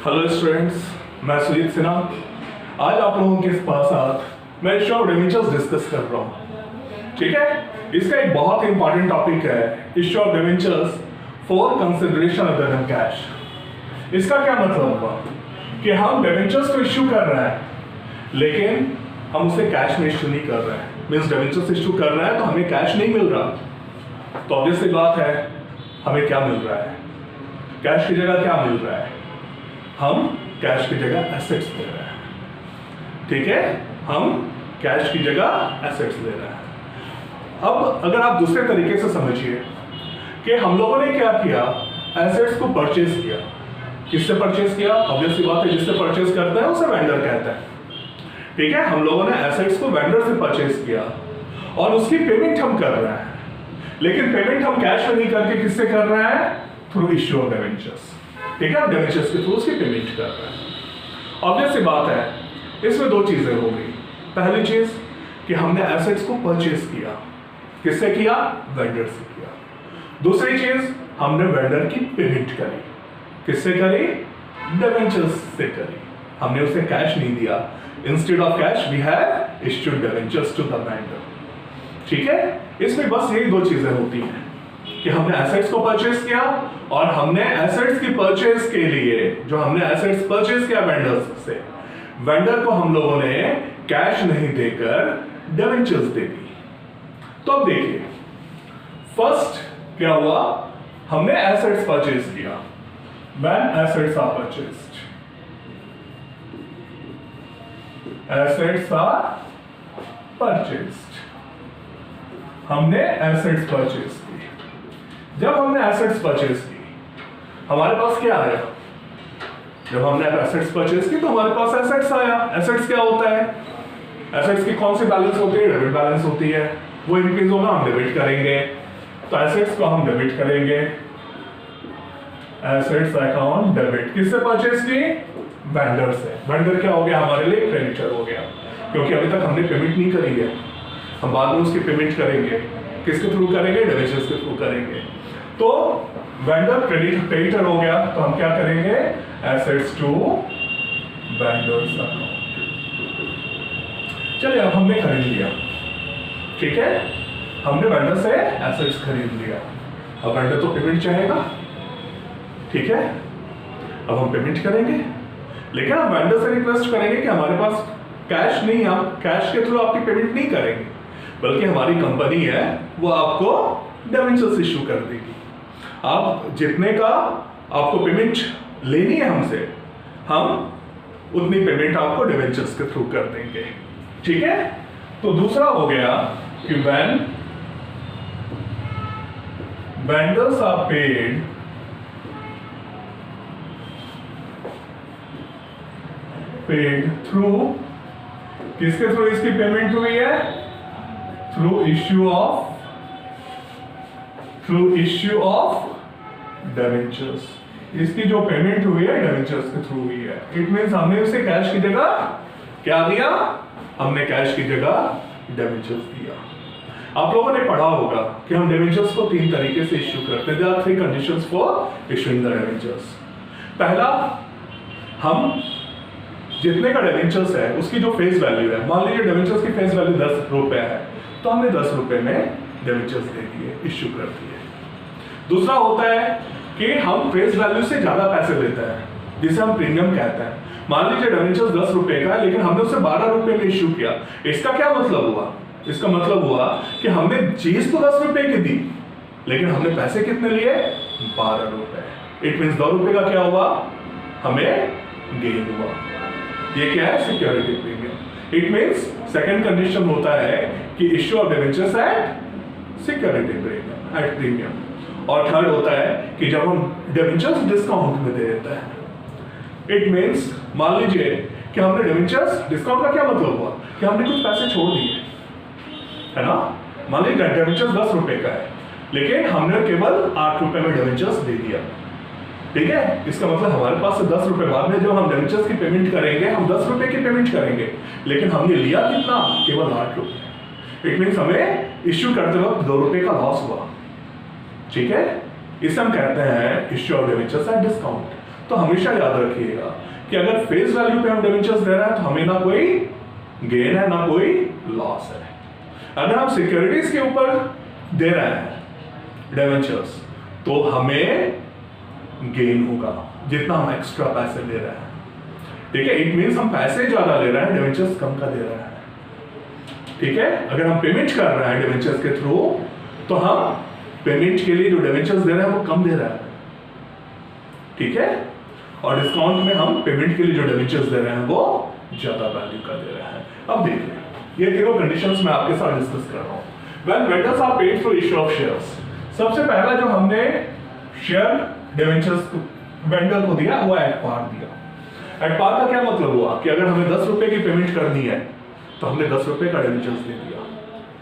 Hello students, मैं सुजीत सिन्हा। आज आप लोगों के साथ मैं इशू ऑफ डिवेंचर्स डिस्कस कर रहा हूँ। ठीक है, इसका एक बहुत ही इंपॉर्टेंट टॉपिक है issue of debentures for consideration other than cash. इसका क्या मतलब हुआ कि हम डिवेंचर्स को इश्यू कर रहे हैं लेकिन हम उसे कैश में इश्यू नहीं कर रहे हैं। मीन्स डिवेंचर्स इश्यू कर रहे हैं तो हमें कैश नहीं मिल रहा, तो ऑब्वियस सी बात है हमें क्या मिल रहा है, कैश की जगह क्या मिल रहा है, हम कैश की जगह एसेट्स ले रहे हैं। ठीक है, हम कैश की जगह एसेट्स ले रहे हैं। अब अगर आप दूसरे तरीके से समझिए कि हम लोगों ने क्या किया, एसेट्स को परचेज किया। किससे परचेज किया? ऑब्वियस सी बात है, जिससे परचेज करता है उसे वेंडर कहते हैं। ठीक है, हम लोगों ने एसेट्स को वेंडर से परचेज किया और उसकी पेमेंट हम कर रहे हैं, लेकिन पेमेंट हम कैश में नहीं करके किससे कर रहे हैं? Through issue of debentures. ठीक है, डिवेंचर्स के थ्रू उसकी पेमेंट कर रहे हैं। ऑब्वियस सी बात है, इसमें दो चीजें हो गई। पहली चीज कि हमने एसेट्स को परचेज किया। किससे किया? वेंडर से किया। दूसरी चीज, हमने वेंडर की पेमेंट करी। किससे करी? डिवेंचर्स से करी। हमने उसे कैश नहीं दिया। Instead of cash we have issued debentures to the vendor. ठीक है, इसमें बस यही दो चीजें होती हैं कि हमने एसेट्स को परचेज किया और हमने एसेट्स की परचेज के लिए जो हमने एसेट्स परचेज किया वेंडर्स से, वेंडर को हम लोगों ने कैश नहीं देकर डिवेंचर्स दे दी। तो अब देखिए, फर्स्ट क्या हुआ, हमने एसेट्स परचेज किया। When assets are purchased, assets are purchased, हमने एसेट्स परचेज की। जब हमने एसेट्स परचेज की, हमारे पास क्या आया? जब हमने एसेट्स परचेज की तो हमारे पास एसेट्स आया। एसेट्स क्या होता है? एसेट्स की कौन सी बैलेंस होती है? डेबिट बैलेंस होती है। वो इंक्रीज होगा, हम डेबिट करेंगे। तो एसेट्स को हम डेबिट करेंगे। Assets account debit. किससे परचेज की? वेंडर से। वेंडर क्या हो गया? हमारे लिए क्रेडिटर हो गया, क्योंकि अभी तक हमने पेमेंट नहीं करी है। हम बाद में उसकी पेमेंट करेंगे। किसके थ्रू करेंगे? डिवेंचर्स के थ्रू करेंगे। तो वेंडर क्रेडिटर हो गया, तो हम क्या करेंगे? Assets to vendors account. चलिए, अब हमने खरीद लिया। ठीक है, हमने वेंडर से एसेट्स खरीद लिया। अब वेंडर तो पेमेंट चाहेगा। ठीक है, अब हम पेमेंट करेंगे, लेकिन हम वेंडर से रिक्वेस्ट करेंगे कि हमारे पास कैश नहीं, हम कैश के थ्रू आपकी पेमेंट नहीं करेंगे, बल्कि हमारी कंपनी है वो आपको डिवेंचर्स इश्यू कर देगी। आप जितने का आपको पेमेंट लेनी है हमसे, हम उतनी पेमेंट आपको डिवेंचर्स के थ्रू कर देंगे। ठीक है, तो दूसरा हो गया कि when vendors are paid through, किसके थ्रू इसकी पेमेंट हुई है? Through issue of debentures. इसकी जो पेमेंट हुई है डिवेंचर्स के थ्रू हुई है। इट मींस हमने उसे कैश की जगह क्या दिया? हमने कैश की जगह डिवेंचर्स दिया। आप लोगों ने पढ़ा होगा कि हम डिवेंचर्स को तीन तरीके से इश्यू करते हैं। There are three conditions for issuing the debentures. पहला, हम जितने का डिवेंचर्स है उसकी जो फेस वैल्यू है, मान लीजिए डिवेंचर्स की फेस वैल्यू 10 रुपए है, तो हमने 10 रुपए में डिवेंचर्स दे दिए, इश्यू कर दिए। दूसरा होता है कि हम फेस वैल्यू से ज्यादा पैसे लेते हैं, जिसे हम प्रीमियम कहते हैं। मान लीजिए डिवेंचर्स 10 रुपए का है, लेकिन हमने उसे 12 रुपए में इश्यू किया। इसका क्या मतलब हुआ? इसका मतलब हुआ कि हमने चीज तो 10 रुपए की दी, लेकिन हमने पैसे कितने लिए? 12 रुपए। इट मींस 2 रुपए का क्या हुआ? हमें गेन हुआ। ये क्या है? Security premium. It means second condition होता है कि issue of debentures at security premium, at premium. और थर्ड होता है कि जब हम डिवेंचर्स डिस्काउंट में दे देते हैं। इट मींस मान लीजिए कि हमने डिवेंचर्स डिस्काउंट का क्या मतलब हुआ कि हमने कुछ पैसे छोड़ दिए, है ना। मान लीजिए डिवेंचर्स 10 रुपए का है, लेकिन हमने केवल 8 रुपए में डिवेंचर्स दे दिया। ठीक है, इसका मतलब हमारे पास से 10 रुपए बाद में जब हम डिवेंचर्स की पेमेंट करेंगे, हम 10 रुपए की पेमेंट करेंगे, लेकिन हमने लिया कितना? केवल 8 रुपए। इट मींस हमें इश्यू करते वक्त 2 रुपए का लॉस हुआ। ठीक है, इसे हम कहते हैं issue of debentures at discount. तो हमेशा याद रखिएगा कि अगर फेस वैल्यू पे हम डिवेंचर्स दे रहे हैं तो हमें ना कोई गेन है ना कोई लॉस है। अगर हम सिक्योरिटीज के ऊपर दे रहे हैं डिवेंचर्स तो हमें गेन होगा जितना हम एक्स्ट्रा पैसे ले रहे हैं। ठीक है, इट मींस हम पैसे ज्यादा ले रहे हैं, डिवेंचर्स कम का दे रहे हैं। ठीक है, अगर हम पेमेंट कर रहे हैं डिवेंचर्स के थ्रू तो हम पेमेंट के लिए जो डिवेंचर्स दे रहे हैं वो कम दे रहे हैं। ठीक है, और डिस्काउंट में हम पेमेंट के लिए जो डिवेंचर्स दे रहे हैं वो ज्यादा वैल्यू का दे रहे हैं। अब देखिए, ये तीनों कंडीशंस मैं आपके साथ डिस्कस कर रहा हूं। When vendors are paid through issue of shares, सबसे पहला जो हमने शेयर डिवेंचर्स वेंडर को दिया वो एट पार दिया। एट पार का क्या मतलब हुआ कि अगर हमें 10 रुपए की पेमेंट करनी है तो हमने 10 रुपए का डिवेंचर्स दे दिया।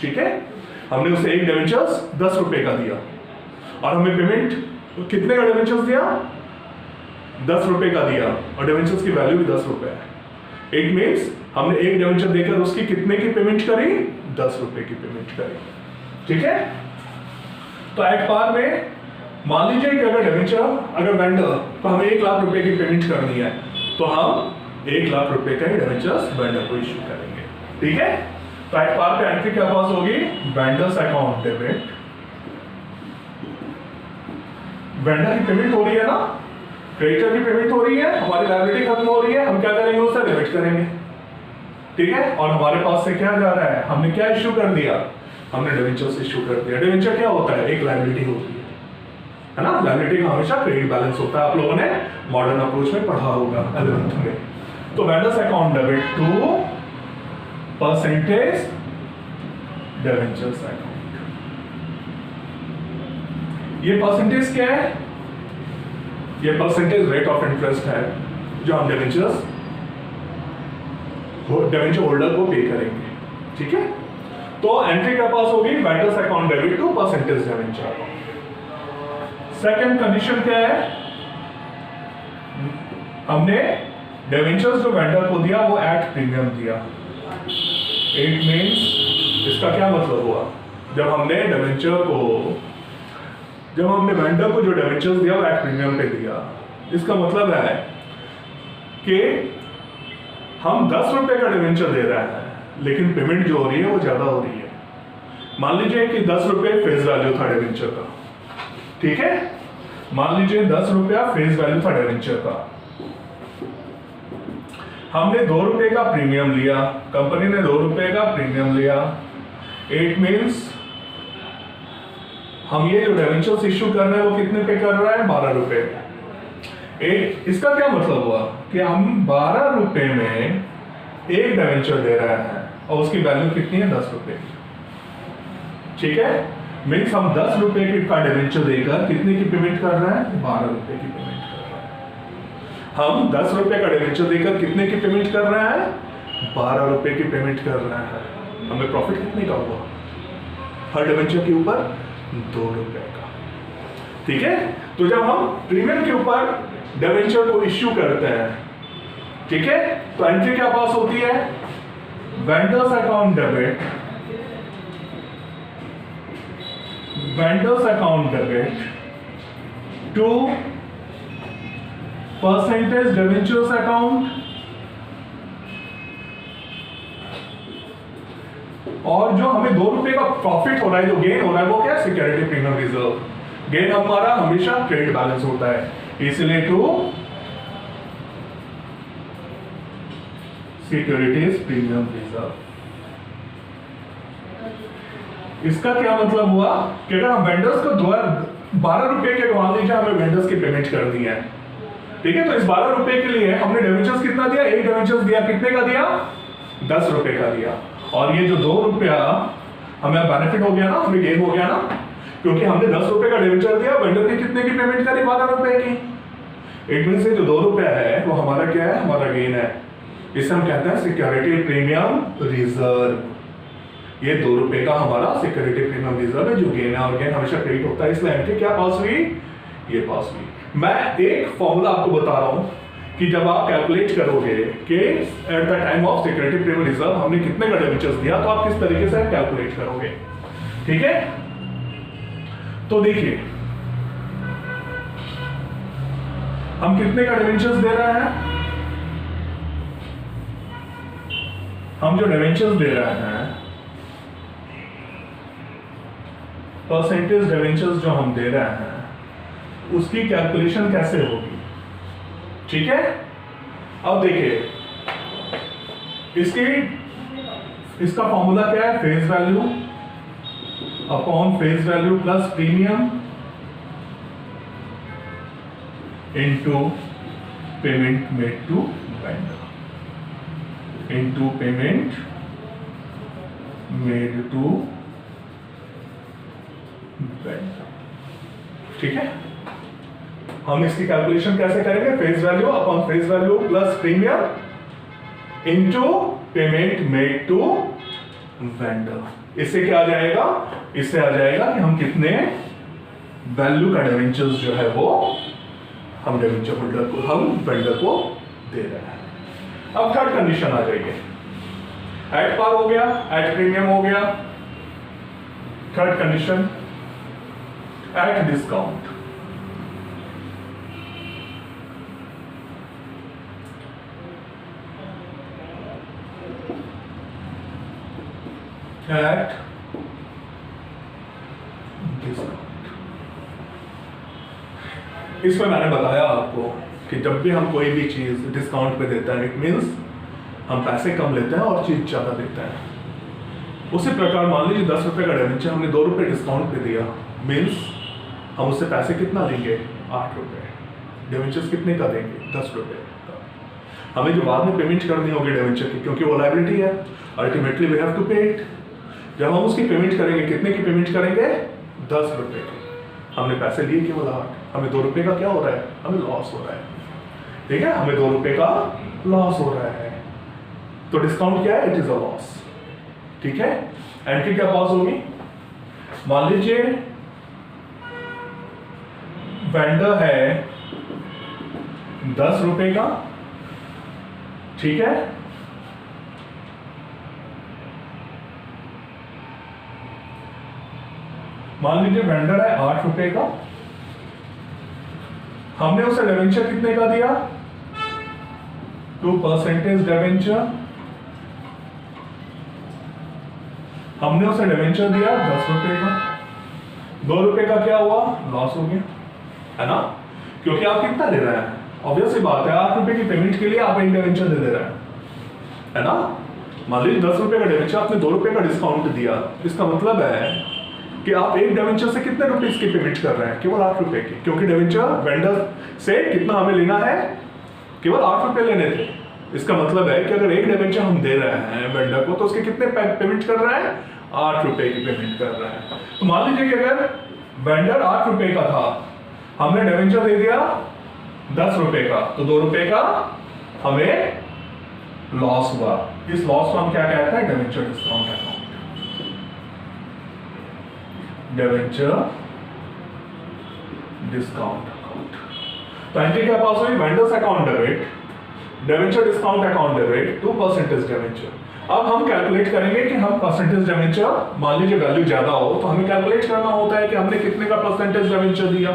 ठीक है, हमने उसे एक डिवेंचर्स 10 रुपए का दिया और हमें पेमेंट कितने का डिवेंचर्स दिया, 10 रुपए का दिया, और डिवेंचर्स की वैल्यू भी 10 रुपए है। इट मींस हमने एक डिवेंचर देकर उसकी कितने की पेमेंट करी, 10 रुपए की पेमेंट करी। ठीक है, तो एट पार में मान लीजिए कि अगर डिवेंचर अगर वेंडर तो हमें 1 लाख रुपए की पेमेंट करनी है तो हम 1 लाख रुपए का डिवेंचर्स वेंडर को इश्यू करेंगे। ठीक है, तो एट पार पे एंट्री क्या पास होगी, वेंडर्स अकाउंट डेबिट। वेंडर की पेमेंट हो रही है ना, क्रेडिटर की पेमेंट हो रही है, हमारी लायबिलिटी खत्म हो रही है, हम क्या करेंगे, उसे डेबिट करेंगे। ठीक है, और हमारे पास से क्या जा रहा है, हमने क्या इश्यू कर दिया, हमने डिवेंचर्स इश्यू कर दिया। डिवेंचर क्या होता है, एक लायबिलिटी होती है ना, लायबिलिटी का हमेशा क्रेडिट बैलेंस होता है। आप लोगों ने मॉडर्न अप्रोच में पढ़ा होगा 11th में। तो vendors account debit to percentage debentures account. ये परसेंटेज क्या है, ये परसेंटेज रेट ऑफ इंटरेस्ट है जो हम डिवेंचर होल्डर को पे करेंगे। ठीक है, तो एंट्री क्या पास होगी, vendors account debit to percentage debenture. Second condition क्या है, हमने डिवेंचर्स जो वेंडर को दिया वो एट प्रीमियम दिया। इट मींस, इसका क्या मतलब हुआ, जब हमने वेंडर को जो डिवेंचर्स दिया वो एट प्रीमियम पे दिया, इसका मतलब है कि हम 10 रुपए का डिवेंचर दे रहे हैं लेकिन पेमेंट जो हो रही है वो ज्यादा हो रही है। मान लीजिए कि 10 रुपए फेस वैल्यू था डिवेंचर का। ठीक है, मान लीजिए 10 रुपया फेस वैल्यू था डिवेंचर का, हमने 2 रुपए का प्रीमियम लिया, कंपनी ने 2 रुपए का प्रीमियम लिया। इट मींस हम ये जो डिवेंचर्स इश्यू कर रहे हैं वो कितने पे कर रहे हैं, 12 रुपए। इसका क्या मतलब हुआ कि हम 12 रुपए में एक डिवेंचर दे रहे हैं और उसकी वैल्यू कितनी है, 10 रुपए। ठीक है, मीन्स हम 10 रुपए का डिवेंचर देकर कितने की पेमेंट कर रहे हैं, 12 रुपए की पेमेंट कर रहे हैं। हम 10 रुपए का डिवेंचर देकर कितने की पेमेंट कर रहे हैं, 12 रुपए की पेमेंट कर रहे हैं। हमें प्रॉफिट कितने का हुआ, हर डिवेंचर के ऊपर 2 रुपए का। ठीक है, तो जब हम प्रीमियम के ऊपर डिवेंचर को इश्यू करते हैं, ठीक है, तो एंट्री क्या पास होती है, vendors account debit, vendors account debit to percentage debentures account, और जो हमें 2 रुपए का प्रॉफिट हो रहा है, जो गेन हो रहा है वो क्या है, सिक्योरिटी प्रीमियम रिजर्व। गेन हमारा हमेशा क्रेडिट बैलेंस होता है, इसलिए टू सिक्योरिटीज प्रीमियम रिजर्व। इसका क्या मतलब हुआ कि अगर हम वेंडर्स को 12 रुपए के, मान लीजिए हमें वेंडर्स की पेमेंट करनी है, ठीक है, तो इस 12 रुपए के लिए हमने डिवेंचर्स कितना दिया, एक डिवेंचर्स दिया, कितने का दिया, 10 रुपए का दिया। और ये जो 2 रुपया हमें बेनिफिट हो गया ना, हमें गेन हो गया ना, क्योंकि हमने 10 रुपए का डिवेंचर दिया, वेंडर की कितने की पेमेंट करी, 12 रुपए की। इट मीन से जो 2 रुपया है वो हमारा क्या है, हमारा गेन है। इसे हम कहते हैं सिक्योरिटी प्रीमियम रिजर्व। ये 2 रुपए का हमारा सिक्योरिटी प्रीमियम रिजर्व है जो गेन है, और गेन हमेशा क्रेडिट होता है, इसलिए एंट्री क्या पास हुई, ये पास हुई। मैं एक फॉर्मूला आपको बता रहा हूं कि जब आप कैलकुलेट करोगे कि at the time of security premium reserve हमने कितने का डिवेंचर्स दिया, तो आप किस तरीके से कैलकुलेट करोगे। ठीक है, तो देखिए हम कितने का डिवेंचर्स दे रहे हैं? हम जो डिवेंचर्स दे रहे हैं, परसेंटेज डिवेंचर्स जो हम दे रहे हैं, उसकी कैलकुलेशन कैसे होगी? ठीक है, अब देखिए इसका फॉर्मूला क्या है? Face value upon face value plus premium into payment made to vendor into payment made to vendor. ठीक है, हम इसकी कैलकुलेशन कैसे करेंगे? Face value upon face value plus premium into payment made to vendor. इससे क्या आ जाएगा? इससे आ जाएगा कि हम कितने वैल्यू का डिवेंचर्स जो है वो हम डिवेंचर होल्डर को, हम वेंडर को दे रहे हैं। अब थर्ड कंडीशन आ जाएगी, एट पार हो गया, एट प्रीमियम हो गया। Third condition at discount. At discount. इसमें मैंने बताया आपको कि जब भी हम कोई भी चीज डिस्काउंट पे देते हैं, इट मींस हम पैसे कम लेते हैं और चीज ज्यादा देते हैं। उसी प्रकार मान लीजिए 10 रुपए का डिवेंचर हमने 2 रुपए डिस्काउंट पे दिया, मींस हम उससे पैसे कितना लेंगे? 8 रुपए। डिवेंचर्स कितने का देंगे? 10 रुपए का। हमें जो बाद में पेमेंट करनी होगी डिवेंचर की, क्योंकि वो लायबिलिटी है, अल्टीमेटली वी हैव टू पे इट। जब हम उसकी पेमेंट करेंगे, कितने की पेमेंट करेंगे? 10 रुपए की। हमने पैसे लिए केवल 8, हमें 2 रुपए का क्या हो रहा है? हमें लॉस हो रहा है। ठीक है, हमें 2 रुपए का लॉस हो रहा है, तो डिस्काउंट क्या है? It is a loss. ठीक है, एंट्री क्या पास होगी? मान लीजिए वेंडर है 10 रुपए का, ठीक है, मान लीजिए वेंडर है 8 रुपए का, हमने उसे डिवेंचर कितने का दिया? 2% डिवेंचर। हमने उसे डिवेंचर दिया 10 रुपए का, 2 रुपए का क्या हुआ? लॉस हो गया, है ना? क्योंकि आप कितना दे रहे हैं? ऑब्वियस सी बात है, 8 रुपए की पेमेंट के लिए आप एक डिवेंचर दे रहे हैं, है ना? मान लीजिए 10 रुपए का डिवेंचर, आपने 2 रुपए का डिस्काउंट दिया, इसका मतलब है कि आप एक डिवेंचर से कितने रुपीस की पेमेंट कर रहे हैं? केवल 8 रुपए की, क्योंकि डिवेंचर वेंडर से कितना हमें लेना है? केवल 8 रुपए लेने थे। इसका मतलब है कि अगर एक डिवेंचर हम दे रहे हैं वेंडर को, तो उसके कितने पेमेंट कर रहे हैं? 8 रुपए की पेमेंट कर रहे हैं। तो मान लीजिए कि अगर वेंडर 8 रुपए का था, हमने डिवेंचर दे दिया 10 रुपए का, तो 2 रुपए का हमें लॉस हुआ। इस लॉस को हम क्या कहते हैं? Debenture discount account. Debenture discount account. तो एंट्री क्या पास हुई? Vendors account debit, debenture discount account debit, 2% debenture. अब हम कैलकुलेट करेंगे कि हम परसेंटेज डिवेंचर, मान लीजिए वैल्यू ज्यादा हो तो हमें कैलकुलेट करना होता है कि हमने कितने का परसेंटेज डिवेंचर दिया,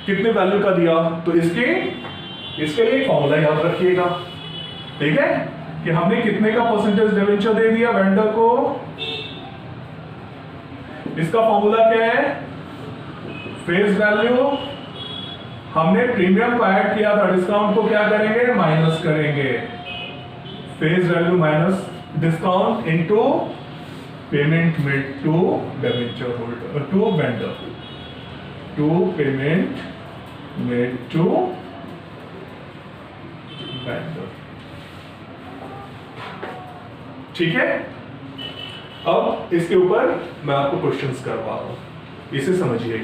कितने वैल्यू का दिया। तो इसके लिए फॉर्मूला याद रखिएगा, ठीक है, कि हमने कितने का परसेंटेज डिवेंचर दे दिया वेंडर को। इसका फॉर्मूला क्या है? फेस वैल्यू, हमने प्रीमियम को ऐड किया था, डिस्काउंट को क्या करेंगे? माइनस करेंगे। Face value minus discount into payment made to debenture holder, to vendor, to payment made to vendor. ठीक है, अब इसके ऊपर मैं आपको क्वेश्चंस करवा रहा हूं, इसे समझिए।